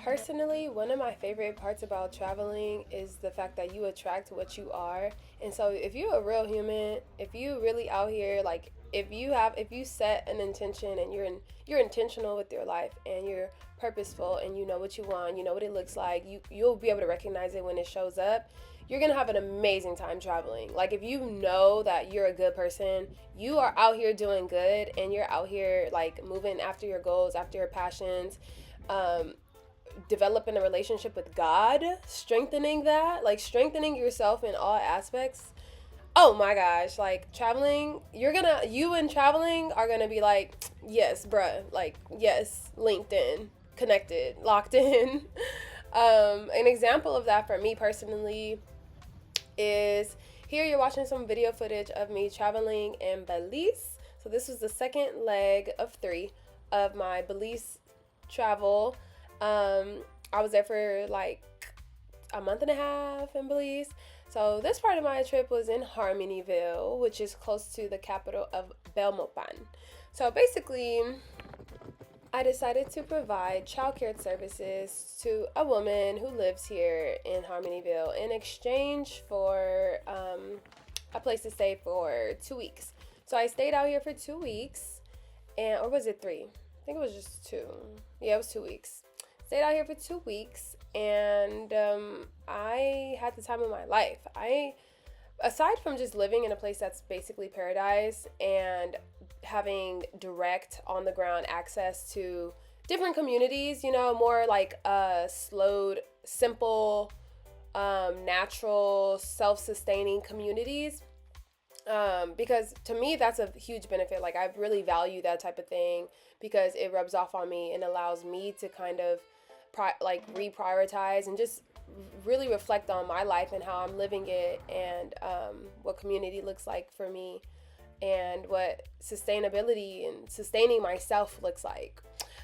Personally, one of my favorite parts about traveling is the fact that you attract what you are. And so if you're a real human, if you really out here, like if you set an intention and you're intentional with your life and you're purposeful and you know what you want, you know what it looks like, you'll be able to recognize it when it shows up. You're gonna have an amazing time traveling. Like if you know that you're a good person, you are out here doing good and you're out here like moving after your goals, after your passions, um, developing a relationship with God, strengthening that, like strengthening yourself in all aspects. Oh my gosh, like traveling, you and traveling are gonna be like, yes, bruh, like, yes, linked in, connected, locked in. An example of that for me personally is here you're watching some video footage of me traveling in Belize. So this was the second leg of three of my Belize travel. Um, I was there for like a month and a half in Belize. So this part of my trip was in Harmonyville, which is close to the capital of Belmopan. So basically, I decided to provide childcare services to a woman who lives here in Harmonyville in exchange for a place to stay for 2 weeks. So I stayed out here for 2 weeks, and or was it three? I think it was just two. Yeah, it was 2 weeks. Stayed out here for 2 weeks, and I had the time of my life. Aside from just living in a place that's basically paradise and having direct on the ground access to different communities, you know, more like slowed, simple, natural, self-sustaining communities. Because to me, that's a huge benefit. Like, I really value that type of thing because it rubs off on me and allows me to kind of reprioritize and just really reflect on my life and how I'm living it, and what community looks like for me, and what sustainability and sustaining myself looks like.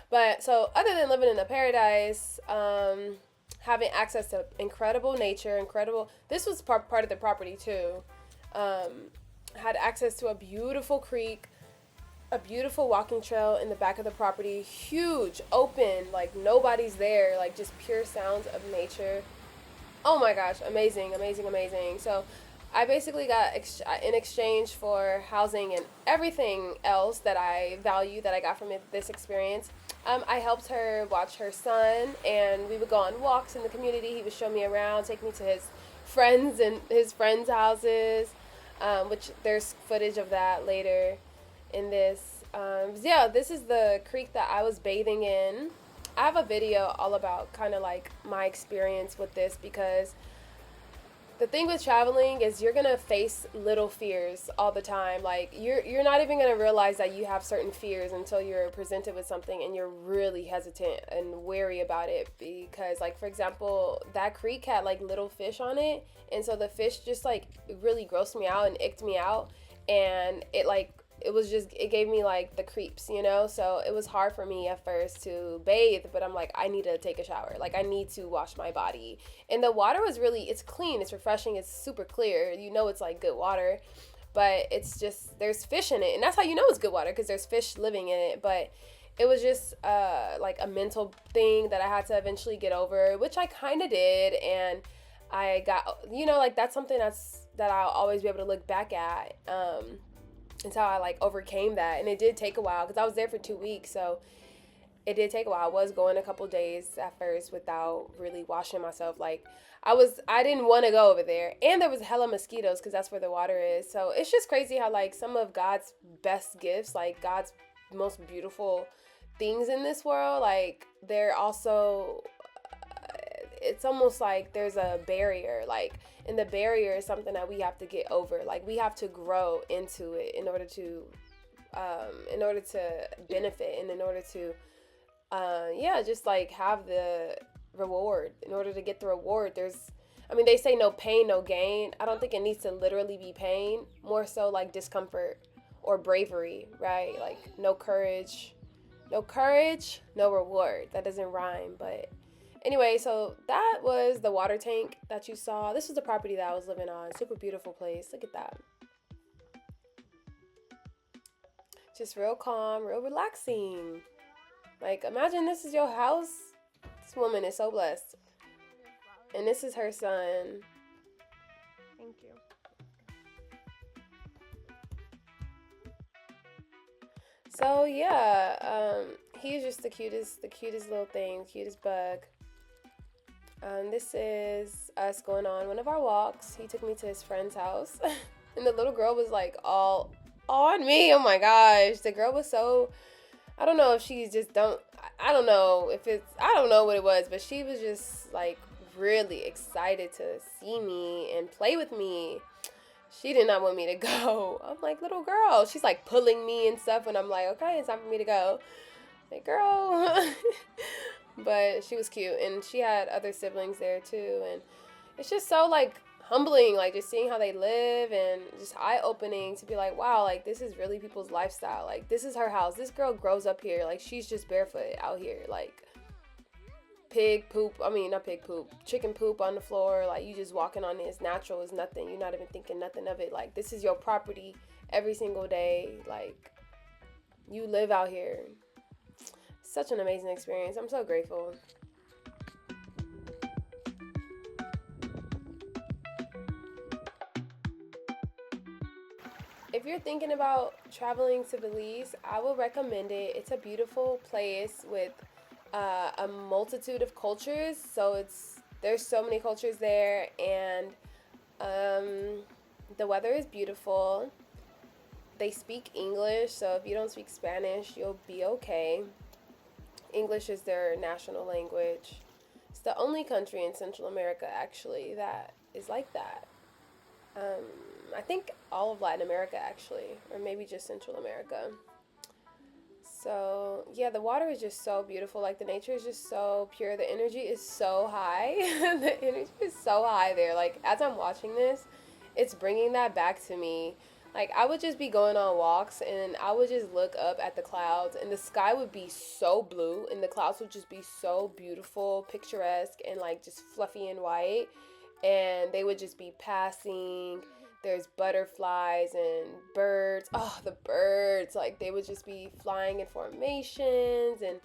But so, other than living in a paradise, having access to incredible nature, this was part of the property too. Had access to a beautiful creek, a beautiful walking trail in the back of the property, huge, open, like nobody's there, like just pure sounds of nature. Oh my gosh, amazing, amazing, amazing. So I basically got, in exchange for housing and everything else that I value that I got from this experience, I helped her watch her son, and we would go on walks in the community. He would show me around, take me to his friends and his friends' houses, which there's footage of that later in this. Yeah, this is the creek that I was bathing in. I have a video all about kind of like my experience with this, because the thing with traveling is you're gonna face little fears all the time. Like you're not even gonna realize that you have certain fears until you're presented with something and you're really hesitant and wary about it. Because, like, for example, that creek had like little fish on it, and so the fish just like really grossed me out and icked me out, and it gave me like the creeps, you know? So it was hard for me at first to bathe, but I'm like, I need to take a shower. Like, I need to wash my body. And the water was it's clean, it's refreshing, it's super clear. You know, it's like good water, but it's just, there's fish in it. And that's how you know it's good water, because there's fish living in it. But it was just like a mental thing that I had to eventually get over, which I kind of did. And I got, you know, like that's something that I'll always be able to look back at. It's how I like overcame that. And it did take a while, because I was there for 2 weeks, so it did take a while. I was going a couple days at first without really washing myself. Like I didn't want to go over there, and there was hella mosquitoes because that's where the water is. So it's just crazy how like some of God's best gifts, like God's most beautiful things in this world, like they're also, it's almost like there's a barrier, like, and the barrier is something that we have to get over. Like, we have to grow into it in order to benefit, and in order to just like have the reward. In order to get the reward, they say no pain, no gain. I don't think it needs to literally be pain, more so like discomfort or bravery, right? Like no courage, no reward. That doesn't rhyme, but anyway, so that was the water tank that you saw. This was the property that I was living on. Super beautiful place. Look at that. Just real calm, real relaxing. Like, imagine this is your house This woman is so blessed. And this is her son. Thank you. So yeah, he's just the cutest little thing, cutest bug. This is us going on one of our walks. He took me to his friend's house, and the little girl was like all on me. Oh my gosh, the girl was so. I don't know if she's just I don't know if it's. I don't know what it was, but she was just like really excited to see me and play with me. She did not want me to go. I'm like, little girl. She's like pulling me and stuff, and I'm like, okay, it's time for me to go. Like, girl. But she was cute, and she had other siblings there too, and it's just so like humbling, like just seeing how they live, and just eye-opening to be like, wow, like this is really people's lifestyle. Like, this is her house. This girl grows up here. Like, she's just barefoot out here. Like, chicken poop on the floor. Like, you just walking on it. It's natural. It's nothing. You're not even thinking nothing of it. Like, this is your property every single day. Like, you live out here. Such an amazing experience. I'm so grateful. If you're thinking about traveling to Belize, I will recommend it. It's a beautiful place with a multitude of cultures. So there's so many cultures there, and the weather is beautiful. They speak English, so if you don't speak Spanish, you'll be okay. English is their national language. It's the only country in Central America, actually, that is like that. I think all of Latin America, actually, or maybe just Central America. So, yeah, the water is just so beautiful. Like, the nature is just so pure. The energy is so high. The energy is so high there. Like, as I'm watching this, it's bringing that back to me. Like, I would just be going on walks, and I would just look up at the clouds, and the sky would be so blue, and the clouds would just be so beautiful, picturesque, and, like, just fluffy and white, and they would just be passing. There's butterflies and birds. Oh, the birds, like, they would just be flying in formations, and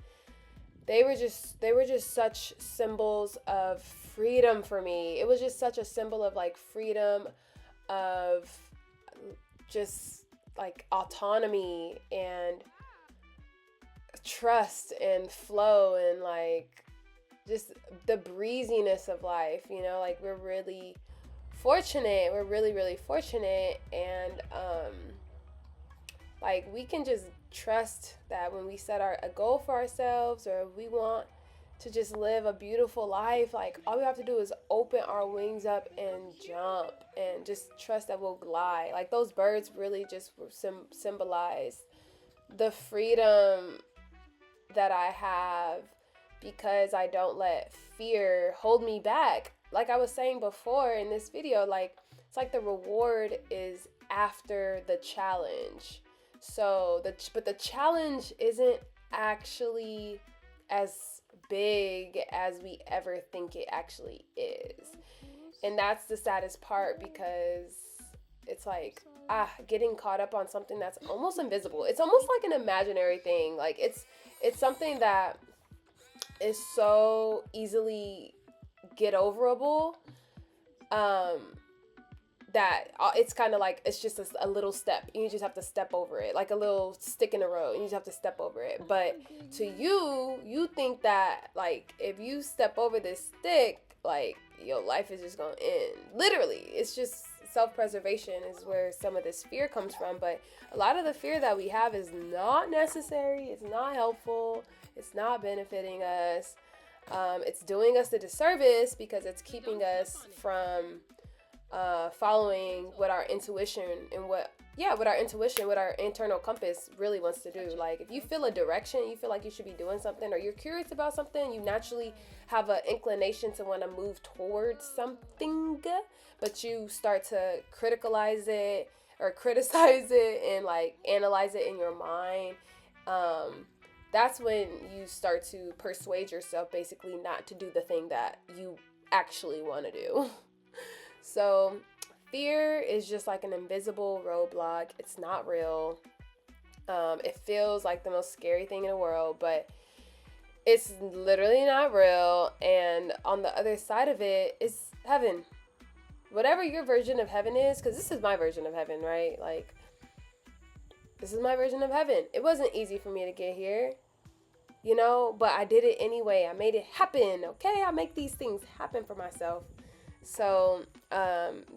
they were just such symbols of freedom for me. It was just such a symbol of, like, freedom, of just like autonomy and trust and flow, and like just the breeziness of life, you know. Like, we're really fortunate. We're really, really fortunate, and like, we can just trust that when we set a goal for ourselves, or we want to just live a beautiful life, like, all we have to do is open our wings up and jump, and just trust that we'll glide. Like, those birds really just symbolize the freedom that I have, because I don't let fear hold me back. Like I was saying before in this video, like, it's like the reward is after the challenge. So but the challenge isn't actually as big as we ever think it actually is. And that's the saddest part, because it's like, getting caught up on something that's almost invisible. It's almost like an imaginary thing. Like, it's something that is so easily get overable, that it's kind of like, it's just a little step. You just have to step over it, like a little stick in the road, and you just have to step over it. But to you think that, like, if you step over this stick, like, your life is just gonna end. Literally, it's just self-preservation is where some of this fear comes from. But a lot of the fear that we have is not necessary. It's not helpful. It's not benefiting us. It's doing us a disservice, because it's keeping us from following what our intuition and what our internal compass really wants to do. Like, if you feel a direction, you feel like you should be doing something, or you're curious about something, you naturally have an inclination to want to move towards something, but you start to criticize it, and like analyze it in your mind. That's when you start to persuade yourself basically not to do the thing that you actually want to do. So fear is just like an invisible roadblock. It's not real. It feels like the most scary thing in the world, but it's literally not real. And on the other side of it is heaven. Whatever your version of heaven is, because this is my version of heaven, right? Like, this is my version of heaven. It wasn't easy for me to get here, you know, but I did it anyway. I made it happen, okay? I make these things happen for myself. So,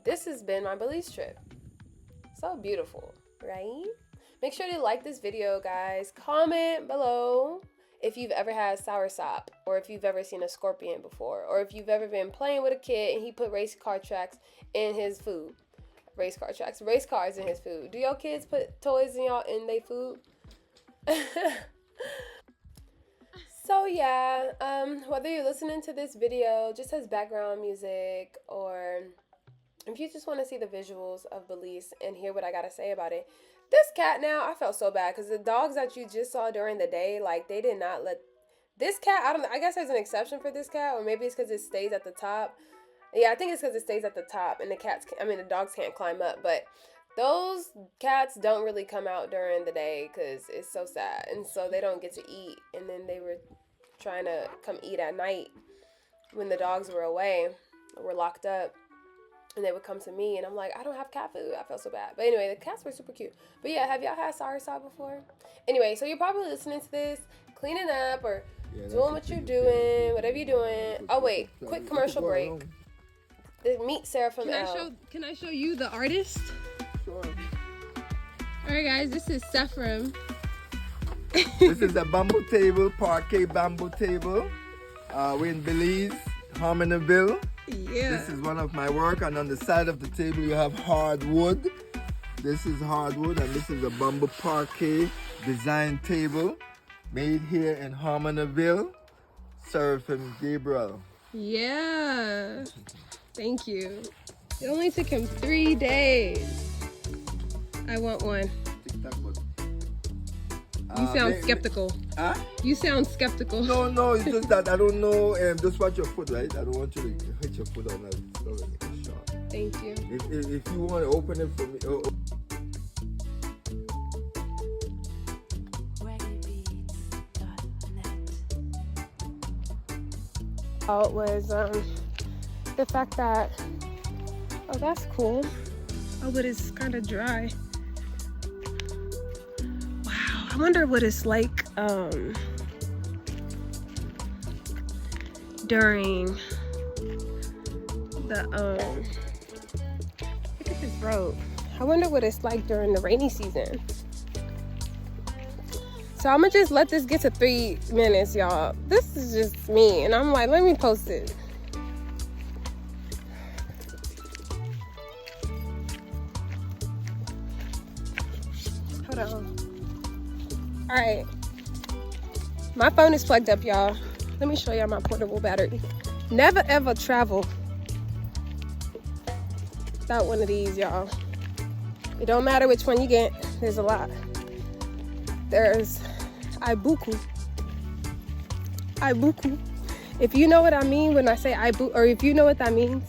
this has been my Belize trip. So beautiful, right? Make sure to like this video, guys. Comment below if you've ever had soursop, or if you've ever seen a scorpion before, or if you've ever been playing with a kid and he put race car tracks in his food. Race cars in his food. Do your kids put toys in their food? So yeah, whether you're listening to this video just as background music, or if you just want to see the visuals of Belize and hear what I gotta say about it. This cat now, I felt so bad because the dogs that you just saw during the day, like, they did not let this cat, I guess there's an exception for this cat, or maybe it's because it stays at the top. Yeah, I think it's because it stays at the top and the dogs can't climb up, but those cats don't really come out during the day because it's so sad, and so they don't get to eat. And then they were trying to come eat at night when the dogs were away, were locked up. And they would come to me, and I'm like, I don't have cat food. I felt so bad. But anyway, the cats were super cute. But yeah, have y'all had soursop before? Anyway, so you're probably listening to this, cleaning up, or doing what you're doing, whatever you're doing. Oh, wait. Quick commercial break. Meet Sarah from L. Can I show you the artist? Sure. All right, guys, this is Sephram. This is a bamboo table, parquet bamboo table. We're in Belize, Harmonville. Yeah. This is one of my work, and on the side of the table you have hardwood. This is hardwood, and this is a bamboo parquet design table made here in Harmonville, served from Gabriel. Yeah. Thank you. It only took him 3 days. I want one. You sound skeptical. Huh? You sound skeptical. No, it's just that I don't know. Just watch your foot, right? I don't want you to hit your foot on that shot. Thank you. If you want to open it for me. It was the fact that, oh, that's cool. Oh, but it's kind of dry. Wow, I wonder what it's like during the look at this road. I wonder what it's like during the rainy season. So I'm gonna just let this get to 3 minutes, y'all. This is just me, and I'm like, let me post it. Hold on. All right, my phone is plugged up, y'all. Let me show y'all my portable battery. Never ever travel without one of these, y'all. It don't matter which one you get. There's a lot. There's Ibuku. If you know what I mean when I say Ibuku, or if you know what that means,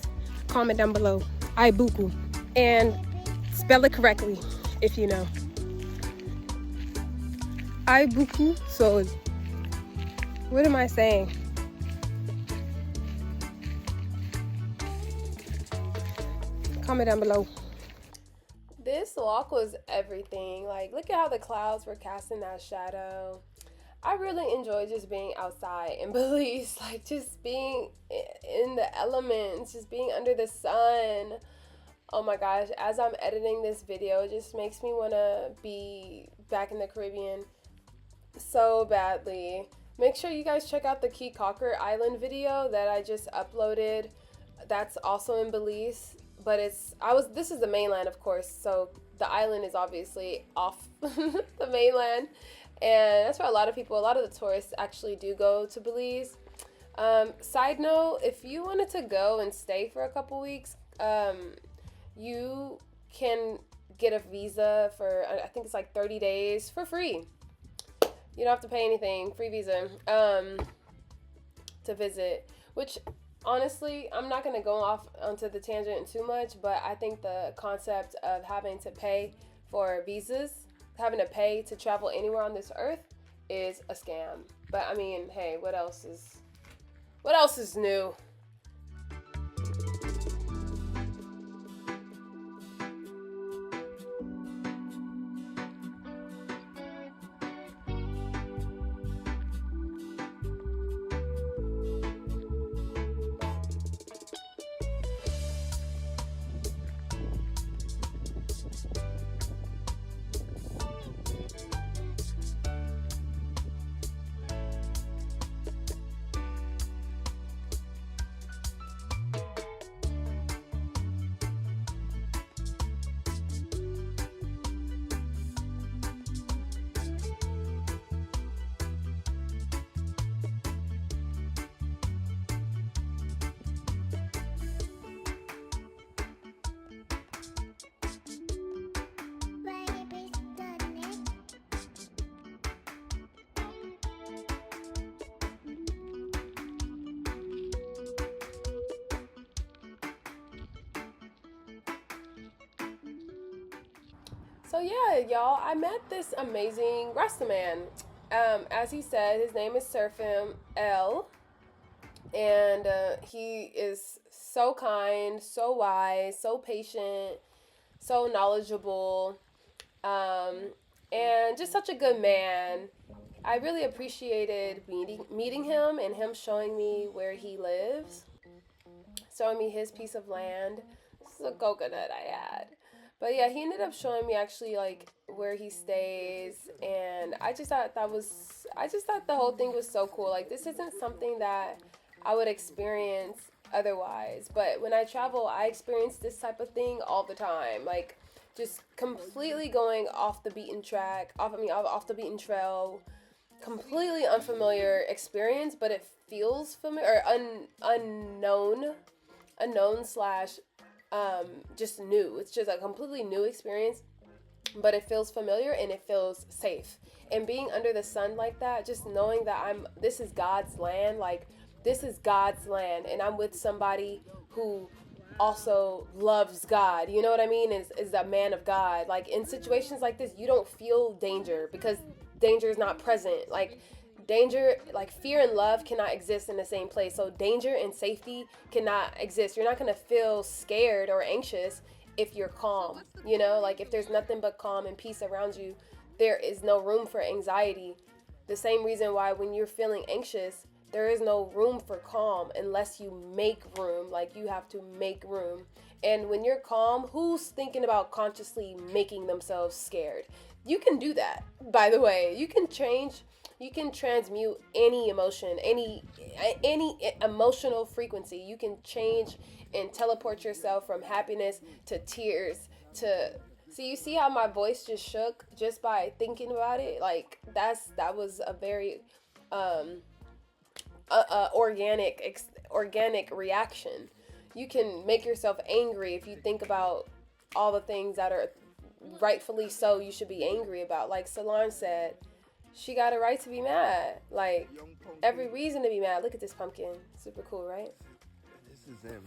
comment down below. Ibuku. And spell it correctly if you know. Ibuku. So, what am I saying? Comment down below. This walk was everything. Like, look at how the clouds were casting that shadow. I really enjoy just being outside in Belize, like just being in the elements, just being under the sun. Oh my gosh, as I'm editing this video, it just makes me want to be back in the Caribbean so badly. Make sure you guys check out the Key Cocker Island video that I just uploaded. That's also in Belize. But this is the mainland, of course, so the island is obviously off the mainland, and that's where a lot of the tourists actually do go to Belize. Side note, if you wanted to go and stay for a couple weeks, you can get a visa for, I think it's like 30 days for free. You don't have to pay anything, free visa, to visit, which honestly, I'm not going to go off onto the tangent too much, but I think the concept of having to pay for visas, having to pay to travel anywhere on this earth is a scam. But I mean, hey, what else is new? So yeah, y'all, I met this amazing Rasta man. As he said, his name is Surfim L, and he is so kind, so wise, so patient, so knowledgeable, um, and just such a good man. I really appreciated meeting him and him showing me where he lives, showing me his piece of land. This is a coconut I had. But yeah, he ended up showing me actually like where he stays, and I just thought the whole thing was so cool. Like, this isn't something that I would experience otherwise. But when I travel, I experience this type of thing all the time. Like, just completely going off the beaten track, off the beaten trail, completely unfamiliar experience, but it feels familiar, or unknown slash just new. It's just a completely new experience, but it feels familiar and it feels safe. And being under the sun like that, just knowing that this is God's land, like, this is God's land, and I'm with somebody who also loves God, you know what I mean, is a man of God. Like, in situations like this, you don't feel danger because danger is not present. Like, danger, like, fear and love cannot exist in the same place. So danger and safety cannot exist. You're not going to feel scared or anxious if you're calm, you know, like, if there's nothing but calm and peace around you, there is no room for anxiety. The same reason why when you're feeling anxious, there is no room for calm unless you make room. Like, you have to make room. And when you're calm, who's thinking about consciously making themselves scared? You can do that, by the way. You can transmute any emotion, any emotional frequency. You can change and teleport yourself from happiness to tears to... So you see how my voice just shook just by thinking about it? Like, that was a very organic reaction. You can make yourself angry if you think about all the things that are rightfully so you should be angry about. Like Solange said, she got a right to be mad. Like, every reason to be mad. Look at this pumpkin. Super cool, right? This is him.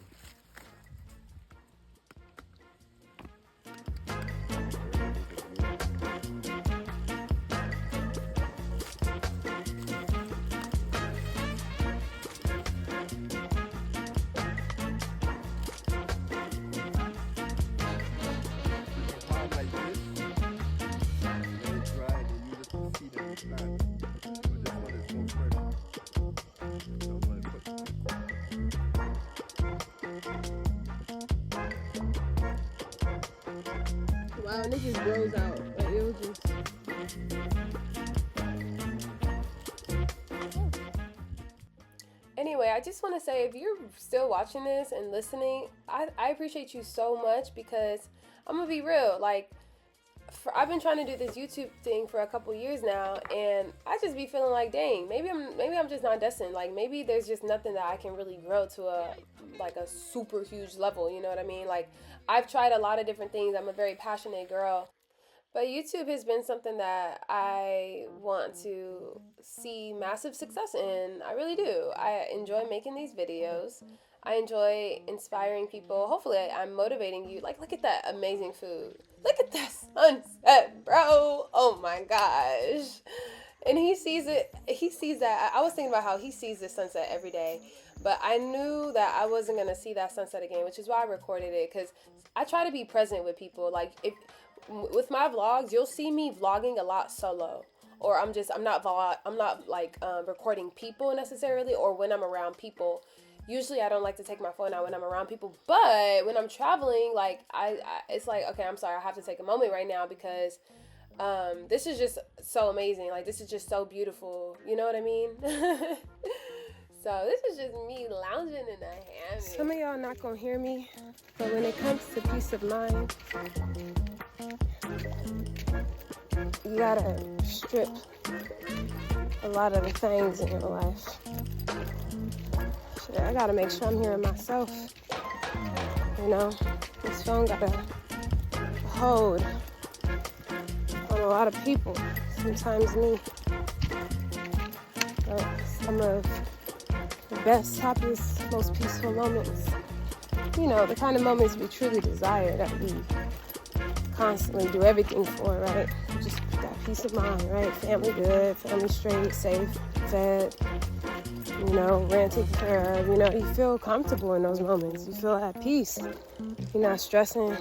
Wow, and it just grows out. Like, it was just... Anyway, I just want to say, if you're still watching this and listening, I appreciate you so much, because I'm going to be real. Like, I've been trying to do this YouTube thing for a couple years now, and I just be feeling like, dang, maybe I'm just not destined. Like, maybe there's just nothing that I can really grow to a super huge level, you know what I mean? Like, I've tried a lot of different things. I'm a very passionate girl, but YouTube has been something that I want to see massive success in. I really do. I enjoy making these videos. I enjoy inspiring people. Hopefully I'm motivating you. Like, look at that amazing food. Look at that sunset, bro. Oh my gosh. And he sees it. He sees that. I was thinking about how he sees the sunset every day, but I knew that I wasn't gonna see that sunset again, which is why I recorded it. Cause I try to be present with people. Like if with my vlogs, you'll see me vlogging a lot solo, or I'm not like recording people necessarily, or when I'm around people. Usually I don't like to take my phone out when I'm around people, but when I'm traveling, like I it's like, okay, I'm sorry, I have to take a moment right now because this is just so amazing. Like this is just so beautiful. You know what I mean? So this is just me lounging in the hammock. Some of y'all not gonna hear me, but when it comes to peace of mind, you gotta strip a lot of the things in your life. Shit, I gotta make sure I'm hearing myself. You know, this phone got a hold on a lot of people, sometimes me. But some of the best, happiest, most peaceful moments, you know, the kind of moments we truly desire, that we constantly do everything for, right? Just that peace of mind, right? Family good, family straight, safe, fed, you know, ran taken care of. You know, you feel comfortable in those moments. You feel at peace. You're not stressing.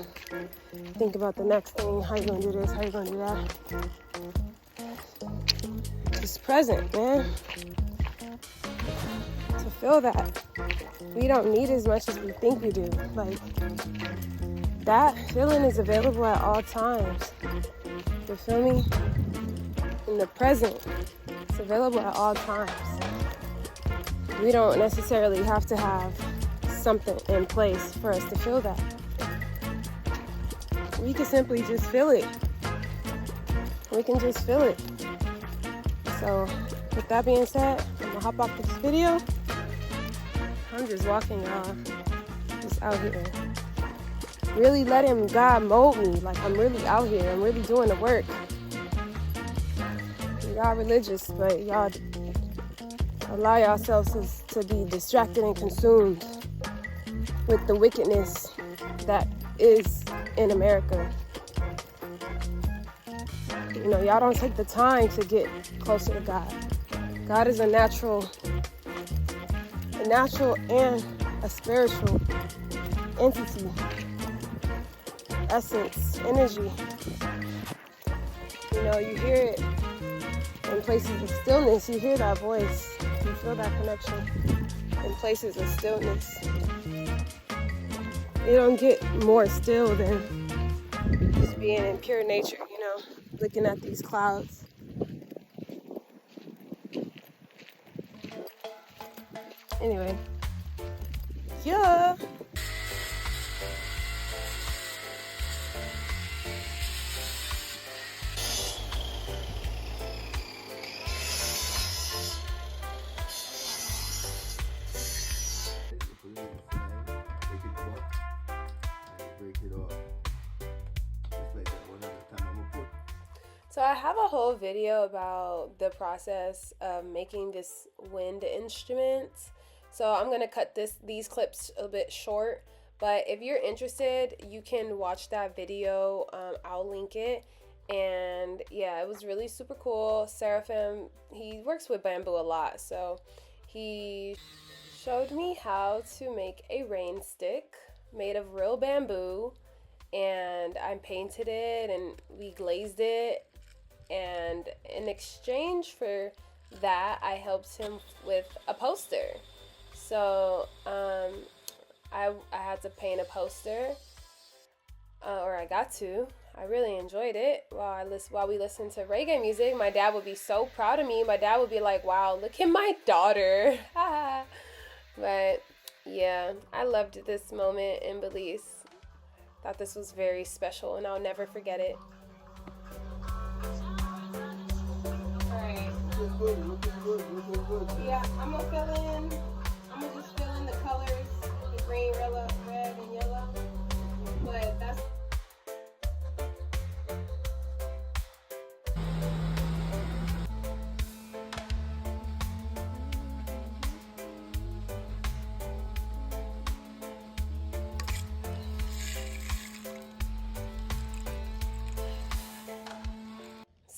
Think about the next thing. How you gonna do this? How you gonna do that? Just present, man. To feel that. We don't need as much as we think we do. Like, that feeling is available at all times. You feel me? In the present, it's available at all times. We don't necessarily have to have something in place for us to feel that. We can simply just feel it. We can just feel it. So, with that being said, I'm gonna hop off this video. I'm just walking, y'all. Just out here. Really letting God mold me. Like, I'm really out here. I'm really doing the work. Y'all religious, but y'all allow yourselves to be distracted and consumed with the wickedness that is in America. You know, y'all don't take the time to get closer to God. God is a natural and a spiritual entity, essence, energy. You know, you hear it in places of stillness. You hear that voice. You feel that connection in places of stillness. You don't get more still than just being in pure nature, you know, looking at these clouds. Anyway, yeah. So I have a whole video about the process of making this wind instrument. So I'm gonna cut these clips a bit short, but if you're interested, you can watch that video. I'll link it. And yeah, it was really super cool. Seraphim, he works with bamboo a lot, so he showed me how to make a rain stick made of real bamboo, and I painted it and we glazed it. And in exchange for that, I helped him with a poster. So I had to paint a poster, or I got to. I really enjoyed it while we listened to reggae music. My dad would be so proud of me. My dad would be like, "Wow, look at my daughter." But yeah, I loved this moment in Belize. Thought this was very special, and I'll never forget it. Yeah, I'm gonna just fill in the colors, the green, yellow, red, and yellow. But that's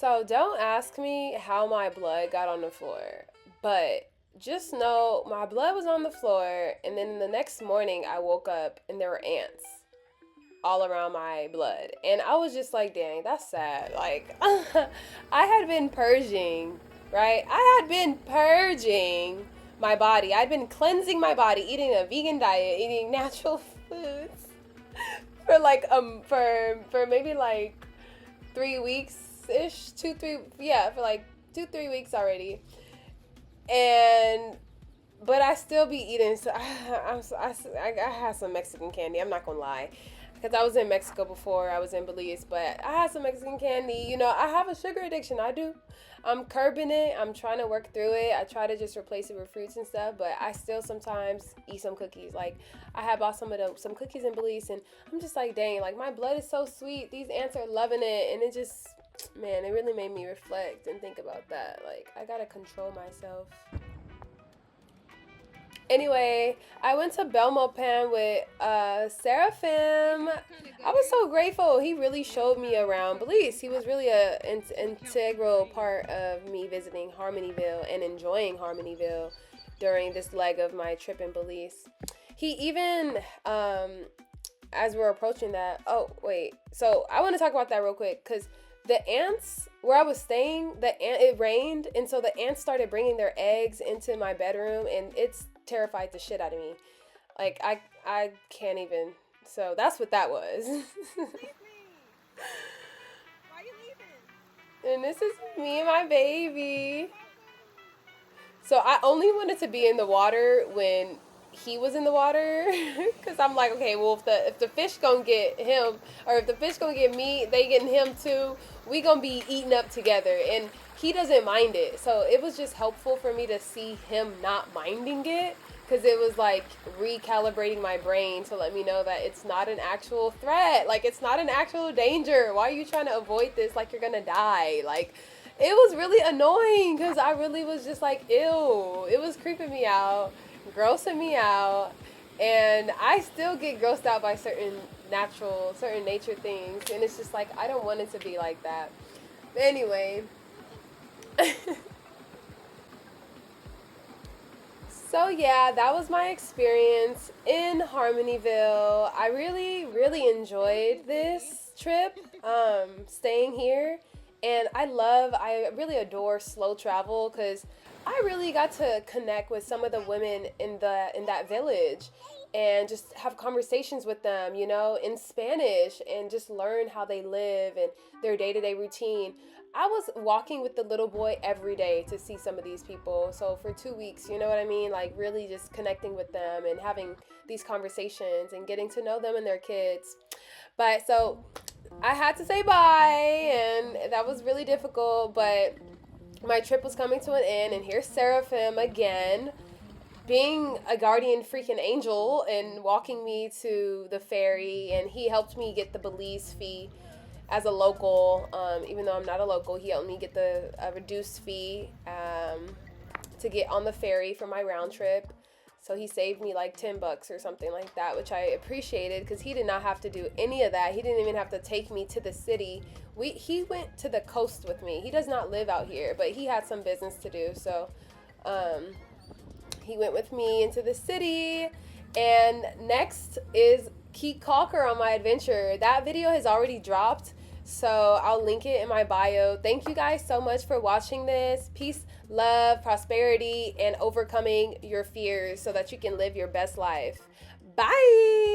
So don't ask me how my blood got on the floor, but just know my blood was on the floor, and then the next morning I woke up and there were ants all around my blood. And I was just like, dang, that's sad. Like, I had been purging, right? I had been purging my body. I'd been cleansing my body, eating a vegan diet, eating natural foods for like, for maybe like 3 weeks ish, for like 2-3 weeks already. But I still be eating. So I had some Mexican candy. I'm not gonna lie, because I was in Mexico before. I was in Belize, but I had some Mexican candy. You know, I have a sugar addiction. I do. I'm curbing it. I'm trying to work through it. I try to just replace it with fruits and stuff, but I still sometimes eat some cookies. Like, I had bought some cookies in Belize, and I'm just like, dang, like, my blood is so sweet. These ants are loving it, and it just, man, it really made me reflect and think about that. Like, I gotta control myself. Anyway, I went to Belmopan with Seraphim. I was so grateful. He really showed me around Belize. He was really an integral part of me visiting Harmonyville and enjoying Harmonyville during this leg of my trip in Belize. He even, as we're approaching that, so I want to talk about that real quick, because the ants, where I was staying, it rained, and so the ants started bringing their eggs into my bedroom, and it's terrified the shit out of me. Like, I can't even. So that's what that was. Why are you leaving? And this is me and my baby. So I only wanted to be in the water when he was in the water, because I'm like, okay, well, if the fish gonna get him, or if the fish gonna get me, they getting him too. We gonna be eating up together, and he doesn't mind it. So it was just helpful for me to see him not minding it, because it was like recalibrating my brain to let me know that it's not an actual threat. Like, it's not an actual danger. Why are you trying to avoid this like you're gonna die? Like, it was really annoying, because I really was just like, ew. It was creeping me out, grossing me out, and I still get grossed out by certain nature things, and it's just like, I don't want it to be like that. But anyway, so yeah, that was my experience in Harmonyville. I really, really enjoyed this trip, staying here, and I really adore slow travel, because I really got to connect with some of the women in that village and just have conversations with them, you know, in Spanish, and just learn how they live and their day-to-day routine. I was walking with the little boy every day to see some of these people. So for 2 weeks, you know what I mean? Like, really just connecting with them and having these conversations and getting to know them and their kids. But so I had to say bye, and that was really difficult, but my trip was coming to an end, and here's Seraphim again, being a guardian freaking angel and walking me to the ferry, and he helped me get the Belize fee as a local. Even though I'm not a local, he helped me get the reduced fee to get on the ferry for my round trip. So he saved me like $10 or something like that, which I appreciated, because he did not have to do any of that. He didn't even have to take me to the city. He went to the coast with me. He does not live out here, but he had some business to do. So he went with me into the city. And next is Keep Calker on my adventure. That video has already dropped, so I'll link it in my bio. Thank you guys so much for watching this. Peace, love, prosperity, and overcoming your fears so that you can live your best life. Bye!